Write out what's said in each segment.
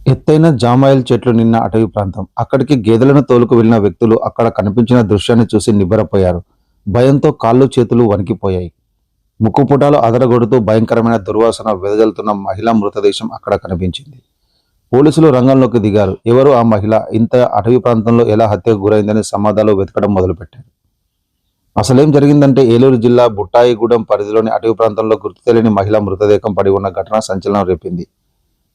ఎత్తైన జామాయిల్ చెట్లు నిన్న అటవీ ప్రాంతం. అక్కడికి గేదెలను తోలుకు వెళ్లిన వ్యక్తులు అక్కడ కనిపించిన దృశ్యాన్ని చూసి నివ్వెరపోయారు. భయంతో కాళ్ళు చేతులు వణికిపోయాయి. ముక్కుపుటాలు అదరగొడుతూ భయంకరమైన దుర్వాసన వెదజల్లుతున్న మహిళ మృతదేశం అక్కడ కనిపించింది. పోలీసులు రంగంలోకి దిగారు. ఎవరు ఆ మహిళ? ఇంత అటవీ ప్రాంతంలో ఎలా హత్యకు గురైందని సమాధానాలు వెతకడం మొదలుపెట్టారు. అసలేం జరిగిందంటే ఏలూరు జిల్లా బుట్టాయిగూడెం పరిధిలోని అటవీ ప్రాంతంలో గుర్తు తెలియని మహిళ మృతదేహం పడి ఉన్న ఘటన సంచలనం రేపింది.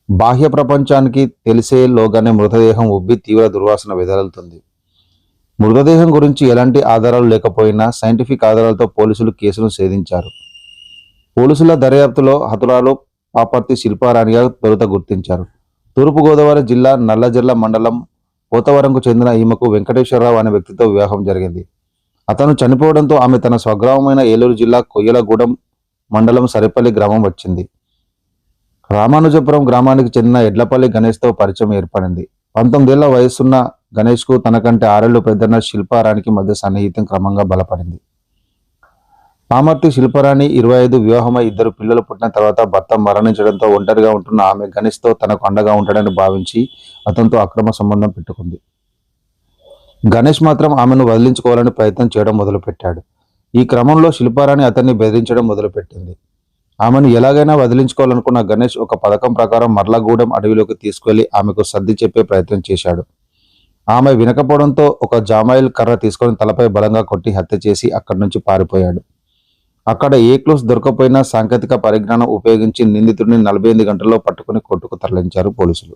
బాహ్య ప్రపంచానికి తెలిసేలోగానే మృతదేహం ఉబ్బి తీవ్ర దుర్వాసన వెదజల్లుతుంది. మృతదేహం గురించి ఎలాంటి ఆధారాలు లేకపోయినా సైంటిఫిక్ ఆధారాలతో పోలీసులు కేసును ఛేదించారు. పోలీసుల దర్యాప్తులో హతురాలు పాపర్తి శిల్పారాణిగా తొలుత గుర్తించారు. తూర్పుగోదావరి జిల్లా నల్లజర్ల మండలం పోతవరంకు చెందిన ఈమెకు వెంకటేశ్వరరావు అనే వ్యక్తితో వివాహం జరిగింది. అతను చనిపోవడంతో ఆమె తన స్వగ్రామమైన ఏలూరు జిల్లా కొయ్యలగూడెం మండలం సరిపల్లి గ్రామం వచ్చింది. రామానుజపురం గ్రామానికి చెందిన ఎడ్లపల్లి గణేష్తో పరిచయం ఏర్పడింది. 19 ఏళ్ల వయసున్న గణేష్కు తనకంటే 6 ఏళ్లు పెద్దన్న శిల్పారాణికి మధ్య సన్నిహితం క్రమంగా బలపడింది. పామర్తి శిల్పారాణి 25 వివాహమై 2 పిల్లలు పుట్టిన తర్వాత భర్త మరణించడంతో ఒంటరిగా ఉంటున్న ఆమె గణేష్తో తనకు అండగా ఉంటాడని భావించి అతనితో అక్రమ సంబంధం పెట్టుకుంది. గణేష్ మాత్రం ఆమెను వదిలించుకోవాలని ప్రయత్నం చేయడం మొదలుపెట్టాడు. ఈ క్రమంలో శిల్పారాణి అతన్ని బెదిరించడం మొదలుపెట్టింది. ఆమెను ఎలాగైనా వదిలించుకోవాలనుకున్న గణేష్ ఒక పథకం ప్రకారం మర్లగూడెం అడవిలోకి తీసుకెళ్లి ఆమెకు సర్ది చెప్పే ప్రయత్నం చేశాడు. ఆమె వినకపోవడంతో ఒక జామాయిల్ కర్ర తీసుకొని తలపై బలంగా కొట్టి హత్య చేసి అక్కడి నుంచి పారిపోయాడు. అక్కడ ఏ క్లూస్ దొరకపోయినా సాంకేతిక పరిజ్ఞానం ఉపయోగించి నిందితుడిని 48 గంటల్లో పట్టుకుని కోర్టుకు తరలించారు పోలీసులు.